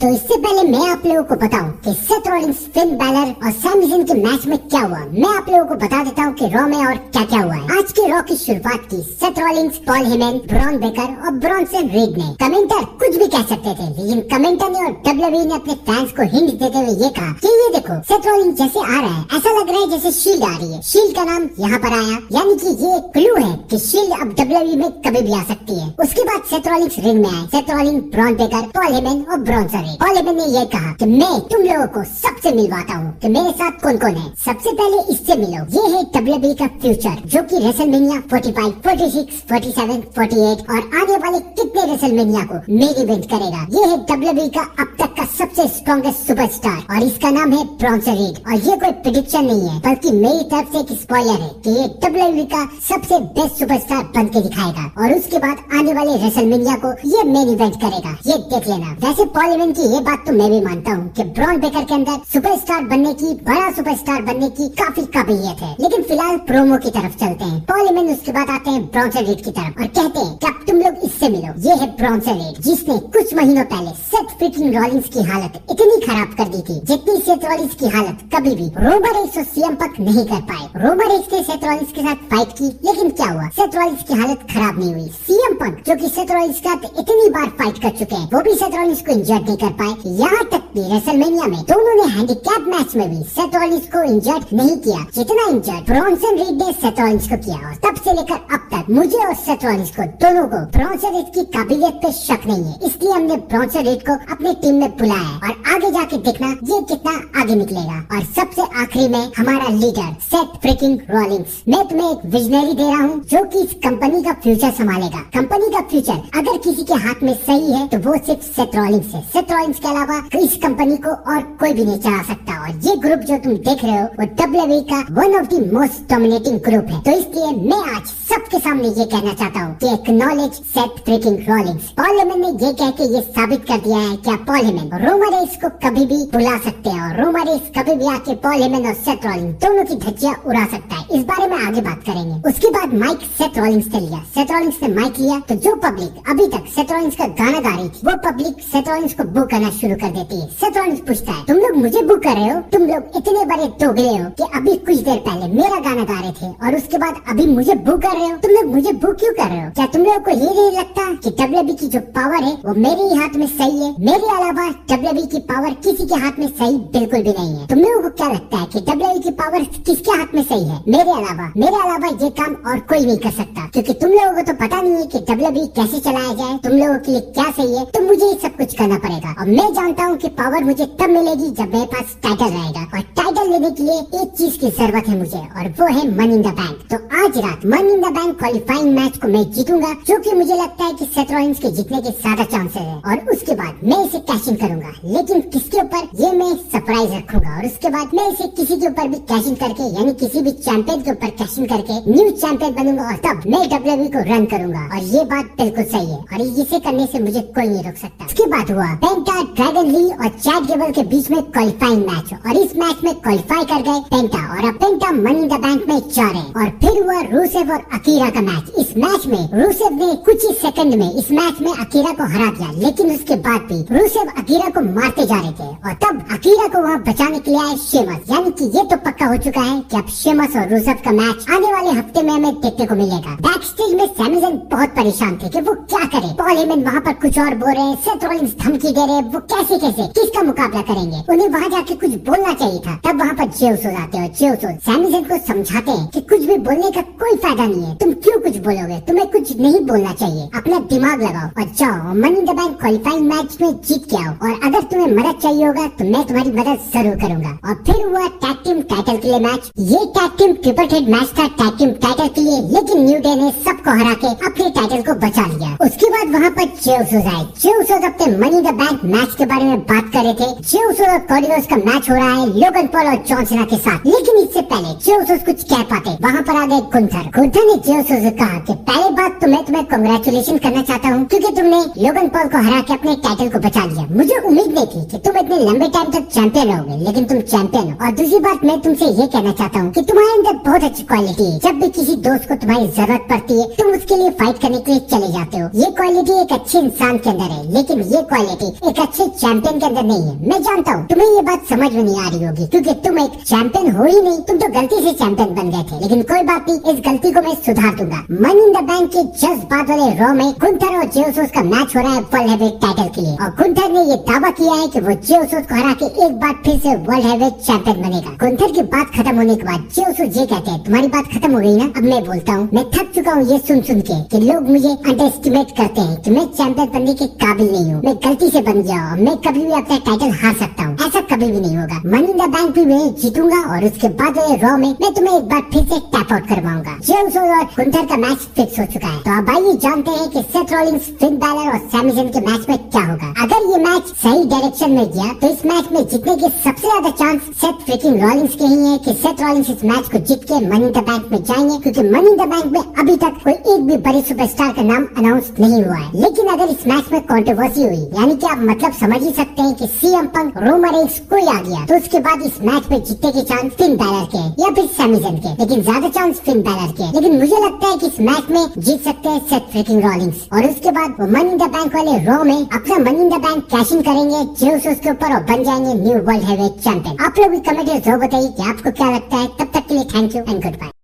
तो इससे पहले मैं आप लोगों को बताऊं कि सेथ रॉलिंस, फिन बैलर और सैमी ज़ाyn के मैच में क्या हुआ। मैं आप लोगों को बता देता हूं कि रॉ में और क्या क्या हुआ है। आज के रॉ की शुरुआत की Seth Rollins, Paul Heyman, Bron Breakker और ब्रॉन्सन रीड ने। कमेंटर कुछ भी कह सकते थे, लेकिन कमेंटर ने और डब्ल्यूडब्ल्यूई ने अपने फैंस को हिंट देते हुए ये कहा कि ये देखो सेथ रॉलिंस जैसे आ रहा है, ऐसा लग रहा है जैसे शील्ड आ रही है। शील्ड का नाम यहाँ पर आया, यानी कि ये क्लू है कि शील्ड अब डब्ल्यूडब्ल्यूई में कभी भी आ सकती है। उसके बाद सेथ रॉलिंस रिंग में आए। Seth Rollins, Bron Breakker, Paul Heyman और ब्रॉन्सन रीड। पॉल हेमन ने ये कहा कि मैं तुम लोगों को सबसे मिलवाता हूँ कि मेरे साथ कौन कौन है। सबसे पहले इससे मिलो, ये है डब्ल्यूडब्ल्यूई का फ्यूचर, जो कि रेसलमेनिया 45, 46, 47, 48 और आने वाले कितने रेसलमेनिया को मेन इवेंट करेगा। ये है डब्ल्यूडब्ल्यूई का अब तक का सबसे स्ट्रॉन्गेस्ट सुपरस्टार और इसका नाम है ब्रॉन्सन रीड। और ये कोई प्रेडिक्शन नहीं है, बल्कि मेरी तरफ से एक स्पॉइलर है कि ये डब्ल्यूडब्ल्यूई का सबसे बेस्ट सुपरस्टार बन के दिखाएगा और उसके बाद आने वाले रेसलमेनिया को ये मेन इवेंट करेगा। ये देख लेना। वैसे पॉल हेमन की ये बात तो मैं भी मानता हूँ कि ब्रॉन बेकर के अंदर सुपरस्टार बनने की, बड़ा सुपरस्टार बनने की काफी काबिलियत है। लेकिन फिलहाल प्रोमो की तरफ चलते हैं। पॉल हेमन उसके बाद आते हैं ब्रॉन्सन रीड की तरफ और कहते हैं कि अब तुम लोग इससे मिलो। ये है ब्रॉन्सन रीड, जिसने कुछ महीनों पहले सेथ फ्रीकिंग रॉलिंस की हालत इतनी खराब कर दी थी जितनी सेथ रॉलिंस की हालत कभी भी रोमन रेंस और सीएम पंक नहीं कर पाए। रोमन रेंस ने सेथ रॉलिंस के साथ फाइट की, लेकिन क्या हुआ, सेथ रॉलिंस की हालत खराब नहीं हुई। सीएम पंक, जो कि सेथ रॉलिंस के साथ इतनी बार फाइट कर चुके हैं, वो भी सेथ रॉलिंस को इंजर्ड नहीं कर पाए। यहाँ तक कि रेसलमेनिया में दोनों ने हैंडीकैप मैच में भी सेथ रॉलिंस को इंजर्ड नहीं किया जितना इंजर्ड ब्रॉन्सन रीड ने सेथ रॉलिंस को किया। और तब से लेकर अब तक मुझे और सेथ रॉलिंस को, दोनों को ब्रॉन्सन रीड की काबिलियत पे शक नहीं है। इसलिए हमने ब्रॉन्सन रीड को अपनी टीम में बुलाया है और आगे जाके देखना ये कितना आगे निकलेगा। और सबसे आखिरी में हमारा लीडर सेथ फ्रीकिंग रॉलिंस। मैं तुम्हें एक विजनरी दे रहा हूँ जो कि इस कंपनी का फ्यूचर संभालेगा। कंपनी का फ्यूचर अगर किसी के हाथ में सही है तो वो सिर्फ सेथ रॉलिंस है। सेथ रॉलिंस के अलावा इस कंपनी को और कोई भी नहीं चला सकता। और ये ग्रुप जो तुम देख रहे हो वो डब्ल्यूडब्ल्यूई का one of the most dominating group है। तो इसलिए मैं आज सबके सामने ये कहना चाहता हूँ कि acknowledge Seth freaking Rollins. Paul हेमन ने ये कह के ये साबित कर दिया है कि पॉल हेमन रोमन रेंस को कभी भी बुला सकते हैं और रोमन रेंस कभी भी आके पॉल हेमन और सेथ रॉलिंस दोनों की धज्जियां उड़ा सकता है। इस बारे में आगे बात करेंगे। उसके बाद माइक सेथ रॉलिंस ने लिया। सेथ रॉलिंस ने माइक लिया तो जो पब्लिक अभी तक सेथ रॉलिंस का गाना गा रही थी वो पब्लिक सेथ रॉलिंस को बुक करना शुरू कर देती है। सेथ रॉलिंस पूछता है, तुम लोग मुझे बुक कर रहे हो? तुम लोग इतने बड़े दोगले हो कि अभी कुछ देर पहले मेरा गाना गा रहे थे और उसके बाद अभी मुझे बुक कर रहे हो। तुम लोग मुझे बुक क्यों कर रहे हो? क्या तुम लोगों को ये नहीं लगता कि डब्ल्यूडब्ल्यूई की जो पावर है वो मेरे ही हाथ में सही है? मेरे अलावा डब्ल्यूडब्ल्यूई की पावर किसी के हाथ में सही बिल्कुल भी नहीं है। तुम लोगों को क्या लगता है कि डब्ल्यूडब्ल्यूई की पावर किसके हाथ में सही है? मेरे अलावा ये काम और कोई नहीं कर सकता, क्योंकि तुम लोगों को तो पता नहीं है कि डब्ल्यूडब्ल्यूई कैसे चलाया जाए, तुम लोगों के लिए क्या सही है। तो मुझे ये सब कुछ करना पड़ेगा और मैं जानता हूँ कि पावर मुझे तब मिलेगी जब मेरे पास टाइटल रहेगा और टाइटल लेने के लिए एक चीज की जरूरत है मुझे और वो है मनी इन द बैंक। तो आज रात money in the bank qualifying match को मैं जीतूंगा, जो कि मुझे लगता है कि सेथ रॉलिंस के जीतने के ज्यादा चांसेस है। और उसके बाद मैं इसे कैश इन करूंगा, लेकिन किसके ऊपर ये मैं सरप्राइज रखूंगा। और उसके बाद मैं इसे किसी के ऊपर भी कैश इन करके, यानी किसी भी चैंपियन के ऊपर कैश इन करके न्यू चैंपियन बनूंगा और तब मैं डब्ल्यूडब्ल्यूई को रन करूंगा। और ये बात बिल्कुल सही है और इसे करने से मुझे कोई नहीं रोक सकता। उसके बाद हुआ पेंटा, ड्रैगन ली और चैट गेबल के बीच में क्वालिफाइंग मैच और इस मैच में क्वालिफाई कर गए पेंटा और अब पेंटा मनी इन द बैंक में जा रहे। और फिर हुआ रूसेव और अकीरा का मैच। इस मैच में रूसेव ने कुछ ही सेकंड में इस मैच में अकीरा को हरा दिया, लेकिन उसके बाद भी रूसेव अकीरा को मारते जा रहे थे और तब अकीरा को वहाँ बचाने के लिए आए शेमस। यानी कि ये तो पक्का हो चुका है कि अब शेमस और रूसेव का मैच आने वाले हफ्ते में हमें देखने को मिलेगा। बैक स्टेज में सैमी ज़ाyn बहुत परेशान थे कि वो क्या करे। पॉल हेमन वहाँ पर कुछ और बोल रहे हैं, सेथ रॉलिंस धमकी दे रहे हैं, वो कैसे किसका मुकाबला करेंगे। उन्हें वहाँ जाके कुछ बोलना चाहिए था। तब वहाँ पर जे उसो आते हैं। जे उसो सैमी ज़ाyn को समझाते हैं कि कुछ भी बोलने का कोई फायदा नहीं है, तुम क्यों कुछ बोलोगे, तुम्हें कुछ नहीं बोलना चाहिए, अपना दिमाग लगाओ और जाओ money in the bank qualifying match में जीत के आओ और अगर तुम्हें मदद चाहिए होगा तो मैं तुम्हारी मदद जरूर करूंगा। और फिर हुआ टैग टीम टाइटल के लिए मैच। ये tag team triple threat match था टैग टीम टाइटल के लिए, लेकिन न्यू डे ने सबको हरा के अपने टाइटल को बचा लिया। उसके बाद वहाँ पर जे उसोस आए। जे उसोस अपने money in the bank match के बारे में बात कर रहे थे। जे उसोस और कॉडी रोड्स का मैच हो रहा है लोगन पॉल और जॉन सीना के साथ, लेकिन इससे पहले जे उसोस कुछ कह पाते वहाँ पर आ गए गुंथर ने जे उसोस से कहा कि पहले बात तो मैं तुम्हें कांग्रेचुलेशन करना चाहता हूँ क्योंकि तुमने लोगन पॉल को हरा के अपने टाइटल को बचा लिया। मुझे उम्मीद नहीं थी कि तुम इतने लंबे टाइम तक चैंपियन रहोगे, लेकिन तुम चैंपियन हो। और दूसरी बात मैं तुमसे ये कहना चाहता हूँ कि तुम्हारे अंदर बहुत अच्छी क्वालिटी है। जब भी किसी दोस्त को तुम्हारी जरूरत पड़ती है तुम उसके लिए फाइट करने के लिए चले जाते हो। ये क्वालिटी एक अच्छे इंसान के अंदर है, लेकिन ये क्वालिटी एक एक अच्छे चैंपियन के अंदर नहीं है। मैं जानता हूँ तुम्हें ये बात समझ में नहीं आ रही होगी, क्योंकि तुम एक चैंपियन हो ही नहीं, तुम तो गलती से चैंपियन बन गए थे। लेकिन कोई बात नहीं, इस गलती को मैं सुधार दूंगा। मनी इन द बैंक के जस्ट बाद वाले रॉ में गुंथर और जे उसोस का मैच हो रहा है वर्ल्ड हैवीवेट टाइटल के लिए, और गुंथर ने ये दावा किया है कि वो जे उसोस को हरा के एक बार फिर से वर्ल्ड हैवीवेट चैंपियन बनेगा। गुंथर की बात खत्म होने के बाद जे उसोस ये कहते हैं, तुम्हारी बात खत्म हो गई ना, अब मैं बोलता हूँ। मैं थक चुका हूँ ये सुन सुन के कि लोग मुझे अंडर एस्टिमेट करते हैं कि मैं चैंपियन बनने के काबिल नहीं हूँ, मैं गलती से बन गया हूँ, मैं कभी भी अपना टाइटल हार सकता हूँ। ऐसा कभी भी नहीं होगा। मनी इन द बैंक भी मैं जीतूंगा और उसके बाद रॉ में मैं तुम्हें एक बार फिर से टैप आउट करवाऊंगा। जे उसोस और गुंथर का मैच फिक्स हो चुका है। तो अब आइए जानते हैं कि सेथ रॉलिंस, फिन बैलर और सैमी ज़ैन के मैच में क्या होगा। अगर ये मैच सही डायरेक्शन में गया तो इस मैच में जीतने के सबसे ज्यादा चांस सेथ फ्रिकिंग रॉलिंस के ही है कि सेथ रॉलिंस इस मैच को जीत के मनी इन द बैंक में जाएंगे, क्योंकि मनी इन द बैंक में अभी तक कोई एक भी बड़े सुपरस्टार का नाम अनाउंस नहीं हुआ है। लेकिन अगर इस मैच में कंट्रोवर्सी हुई, यानी कि आप मतलब समझ ही सकते हैं कि सीएम पंक, रोमन रेंस कोई आ गया, तो उसके बाद इस मैच में जीतने के चांस फिन बैलर के या फिर सैमी ज़ैन के, लेकिन ज्यादा चांस फिन बैलर के। लेकिन मुझे लगता है कि इस मैच में जीत सकते हैं सेथ फ्रिकिंग रॉलिंस, और उसके बाद वो मनी इन द बैंक वाले रॉ में अपना money in the bank cash in करेंगे जे उसोस के ऊपर और बन जाएंगे न्यू वर्ल्ड हैवीवेट चैंपियन। आप लोग भी कमेंट में जरूर बताइए कि आपको क्या लगता है। तब तक के लिए thank you and good bye.